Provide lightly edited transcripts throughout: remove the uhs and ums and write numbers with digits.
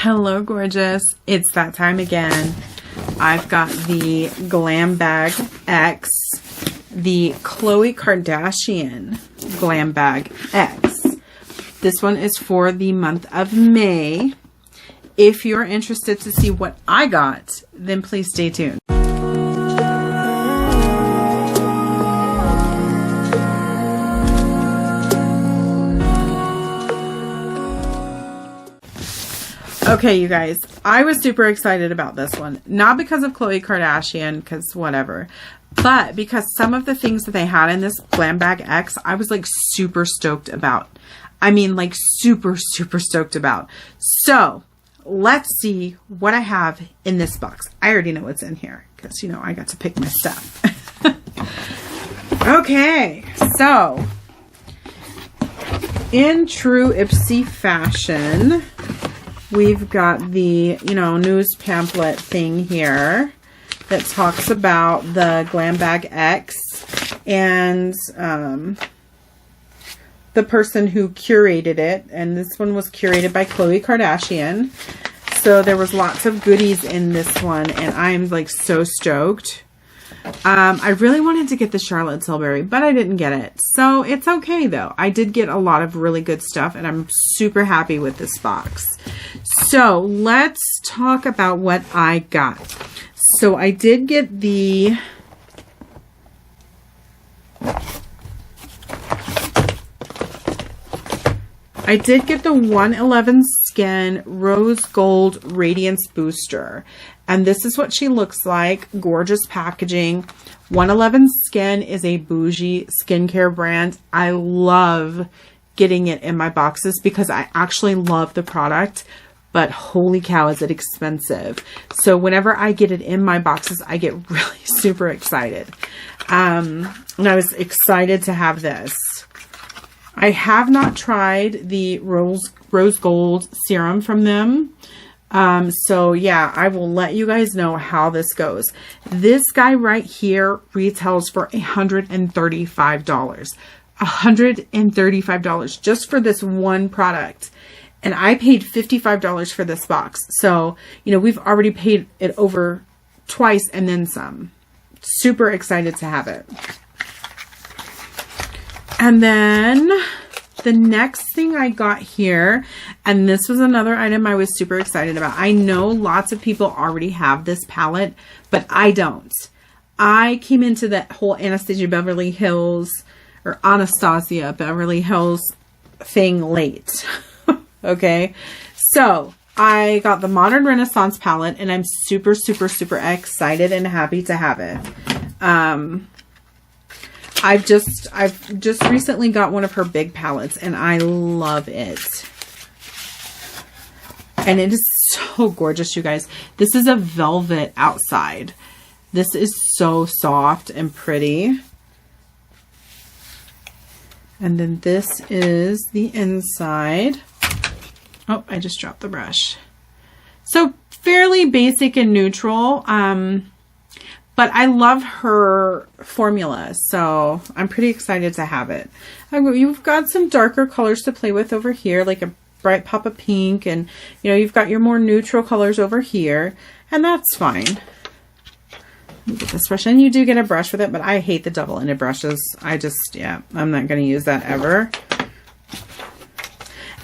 Hello, gorgeous. It's that time again. I've got the Glam Bag X, the Khloe Kardashian Glam Bag X. This one is for the month of May. If you're interested to see what I got, then please stay tuned. Okay, you guys, I was super excited about this one. Not because of Khloe Kardashian, because whatever, but because some of the things that they had in this Glam Bag X, I was like super stoked about. I mean, like super, super stoked about. So let's see what I have in this box. I already know what's in here because, you know, I got to pick my stuff. Okay, so in true Ipsy fashion, we've got the, you know, news pamphlet thing here that talks about the Glam Bag X and the person who curated it. And this one was curated by Khloe Kardashian. So there was lots of goodies in this one, and I'm like so stoked. I really wanted to get the Charlotte Tilbury, but I didn't get it. So it's okay though. I did get a lot of really good stuff, and I'm super happy with this box. So let's talk about what I got. So I did get the I did get the 111 Skin Rose Gold Radiance Booster. And this is what she looks like. Gorgeous packaging. 111 Skin is a bougie skincare brand. I love getting it in my boxes because I actually love the product. But holy cow, is it expensive. So whenever I get it in my boxes, I get really super excited. And I was excited to have this. I have not tried the rose gold serum from them. So yeah, I will let you guys know how this goes. This guy right here retails for $135. $135 just for this one product. And I paid $55 for this box. So, you know, we've already paid it over twice and then some. Super excited to have it. And then the next thing I got here, and this was another item I was super excited about. I know lots of people already have this palette, but I don't. I came into that whole Anastasia Beverly Hills thing late. Okay. So I got the Modern Renaissance palette, and I'm super, super, super excited and happy to have it. I've just recently got one of her big palettes, and I love it. And it is so gorgeous, you guys. This is a velvet outside. This is so soft and pretty. And then this is the inside. Oh, I just dropped the brush. So fairly basic and neutral. But I love her formula, so I'm pretty excited to have it. You've got some darker colors to play with over here, like a bright pop of pink, and you know, you've got your more neutral colors over here, and that's fine. Let me get this brush, and you do get a brush with it, but I hate the double-ended brushes. I'm not going to use that ever.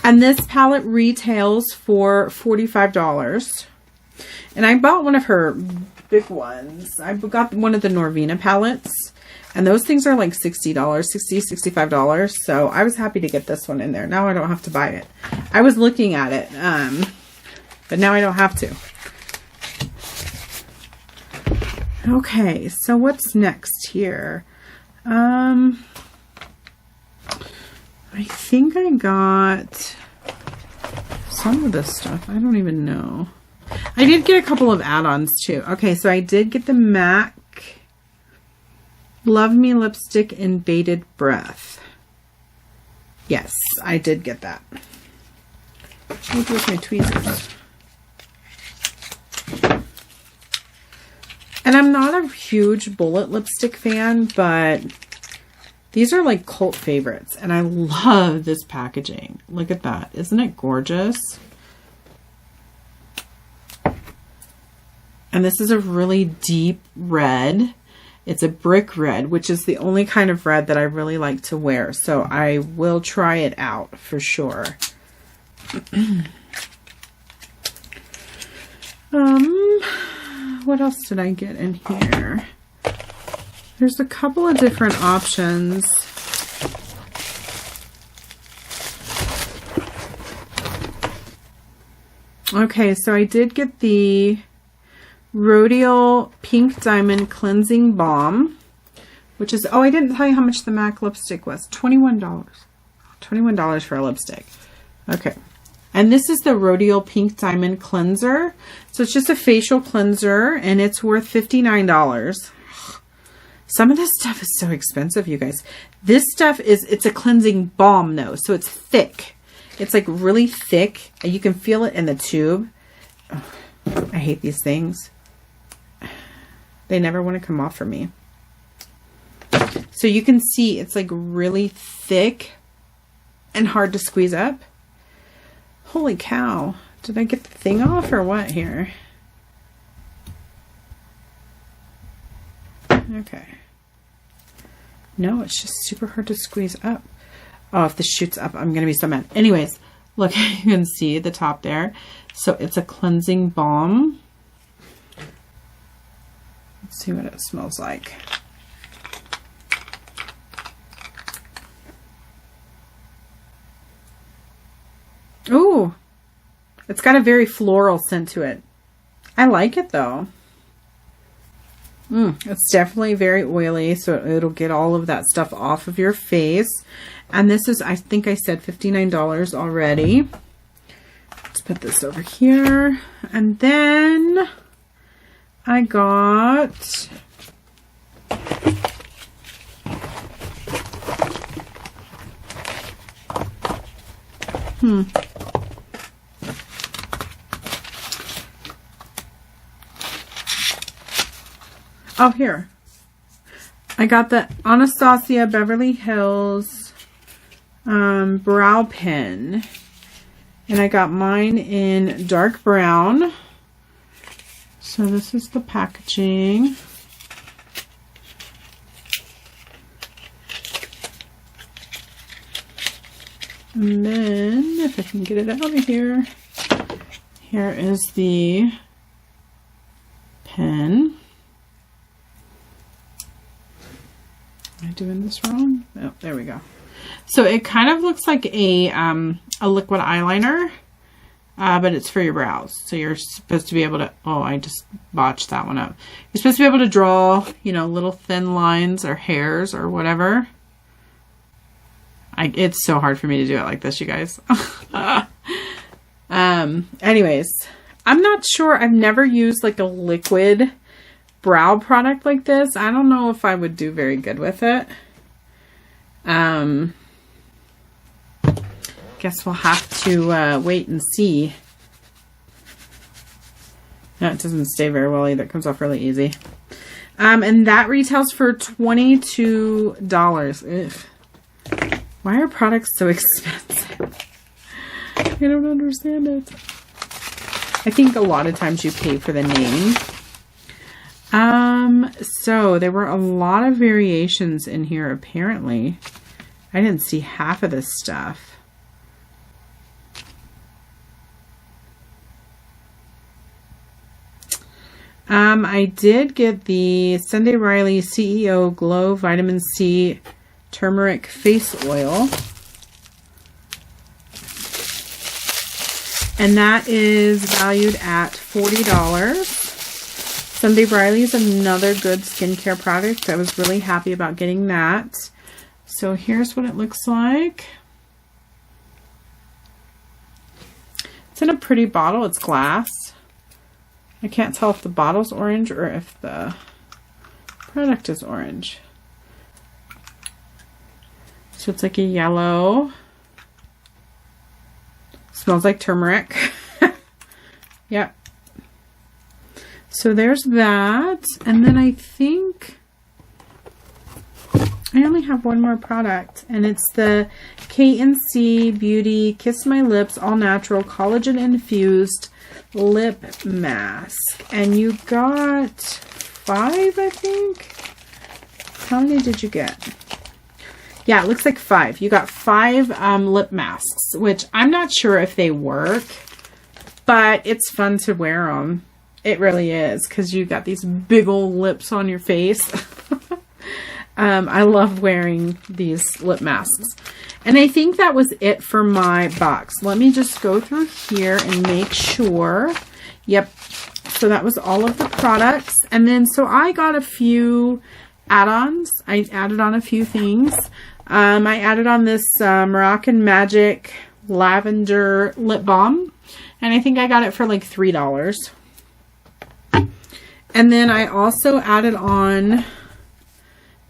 And this palette retails for $45. And I bought one of her big ones. I got one of the Norvina palettes, and those things are like $60, $65. So I was happy to get this one in there. Now I don't have to buy it. I was looking at it, but now I don't have to. Okay, so what's next here? I think I got some of this stuff. I don't even know. I did get a couple of add-ons too. Okay, so I did get the MAC Love Me lipstick in Bated Breath. Yes, I did get that. I'll do with my tweezers. And I'm not a huge bullet lipstick fan, but these are like cult favorites. And I love this packaging. Look at that. Isn't it gorgeous? And this is a really deep red. It's a brick red, which is the only kind of red that I really like to wear. So I will try it out for sure. What else did I get in here? There's a couple of different options. Okay, so I did get the Rodial Pink Diamond Cleansing Balm, which is, oh, I didn't tell you how much the MAC lipstick was. $21. $21 for a lipstick. Okay. And this is the Rodial Pink Diamond Cleanser. So it's just a facial cleanser, and it's worth $59. Some of this stuff is so expensive, you guys. This stuff is, it's a cleansing balm, though. So it's thick. It's like really thick. You can feel it in the tube. Oh, I hate these things. They never want to come off for me. So you can see it's like really thick and hard to squeeze up. Holy cow. Did I get the thing off or what here? Okay. No, it's just super hard to squeeze up. Oh, if this shoots up, I'm going to be so mad. Anyways, look, you can see the top there. So it's a cleansing balm. Let's see what it smells like. Ooh, it's got a very floral scent to it. I like it though. It's definitely very oily, so it'll get all of that stuff off of your face. And this is, I think I said $59 already. Let's put this over here. And then I got oh, here. I got the Anastasia Beverly Hills brow pen. And I got mine in dark brown. So this is the packaging. And then, if I can get it out of here, here is the pen. Am I doing this wrong? Oh, there we go. So it kind of looks like a liquid eyeliner, but it's for your brows. So you're supposed to be able to, oh, I just botched that one up. You're supposed to be able to draw, you know, little thin lines or hairs or whatever. It's so hard for me to do it like this, you guys. Anyways, I'm not sure. I've never used like a liquid brow product like this. I don't know if I would do very good with it. Guess we'll have to wait and see. No, it doesn't stay very well either. It comes off really easy. And that retails for $22. Ugh. Why are products so expensive? I don't understand it. I think a lot of times you pay for the name. So there were a lot of variations in here apparently. I didn't see half of this stuff. I did get the Sunday Riley CEO Glow Vitamin C Turmeric Face Oil. And that is valued at $40. Sunday Riley is another good skincare product. I was really happy about getting that. So here's what it looks like. It's in a pretty bottle. It's glass. I can't tell if the bottle's orange or if the product is orange. So it's like a yellow. Smells like turmeric. Yep. So there's that. And then I think I only have one more product, and it's the K&C Beauty Kiss My Lips All Natural Collagen Infused Lip Mask. And you got 5, I think. How many did you get? Yeah, it looks like 5. You got 5 lip masks, which I'm not sure if they work, but it's fun to wear them. It really is, because you got these big old lips on your face. I love wearing these lip masks. And I think that was it for my box. Let me just go through here and make sure. Yep. So that was all of the products. And then, so I got a few add-ons. I added on a few things. I added on this Moroccan Magic Lavender Lip Balm. And I think I got it for like $3. And then I also added on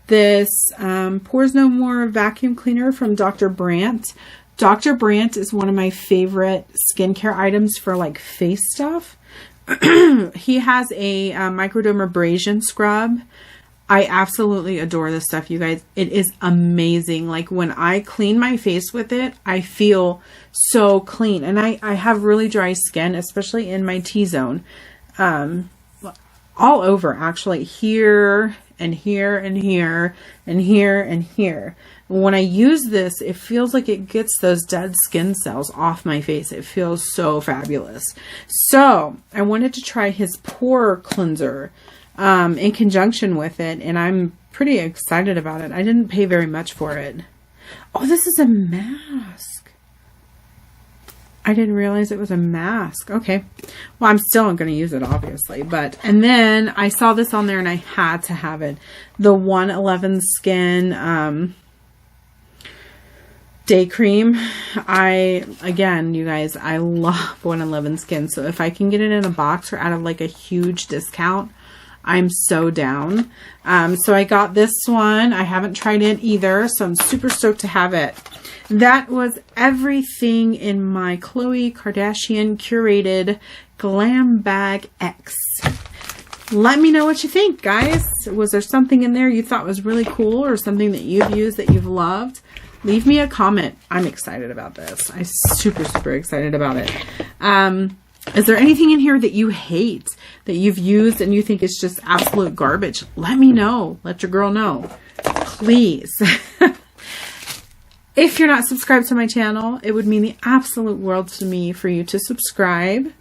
this Pores No More vacuum cleaner from Dr. Brandt. Dr. Brandt is one of my favorite skincare items for like face stuff. He has a microdermabrasion scrub. I absolutely adore this stuff, you guys. It is amazing. Like when I clean my face with it, I feel so clean. And I have really dry skin, especially in my T-zone. All over, actually, here and here and here and here and here. When I use this, it feels like it gets those dead skin cells off my face. It feels so fabulous. So I wanted to try his pore cleanser in conjunction with it, and I'm pretty excited about it. I didn't pay very much for it. Oh, this is a mask. I didn't realize it was a mask. Okay. Well, I'm still going to use it, obviously. And then I saw this on there and I had to have it. The 111 Skin Day Cream. Again, you guys, I love 111 Skin. So if I can get it in a box or out of like a huge discount, I'm so down. So I got this one. I haven't tried it either, so I'm super stoked to have it. That was everything in my Khloe Kardashian Curated Glam Bag X. Let me know what you think, guys. Was there something in there you thought was really cool or something that you've used that you've loved? Leave me a comment. I'm excited about this. I'm super, super excited about it. Is there anything in here that you hate, that you've used and you think is just absolute garbage? Let me know. Let your girl know. Please. If you're not subscribed to my channel, it would mean the absolute world to me for you to subscribe.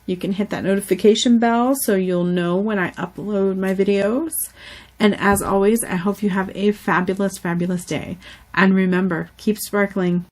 You can hit that notification bell so you'll know when I upload my videos. And as always, I hope you have a fabulous, fabulous day. And remember, keep sparkling.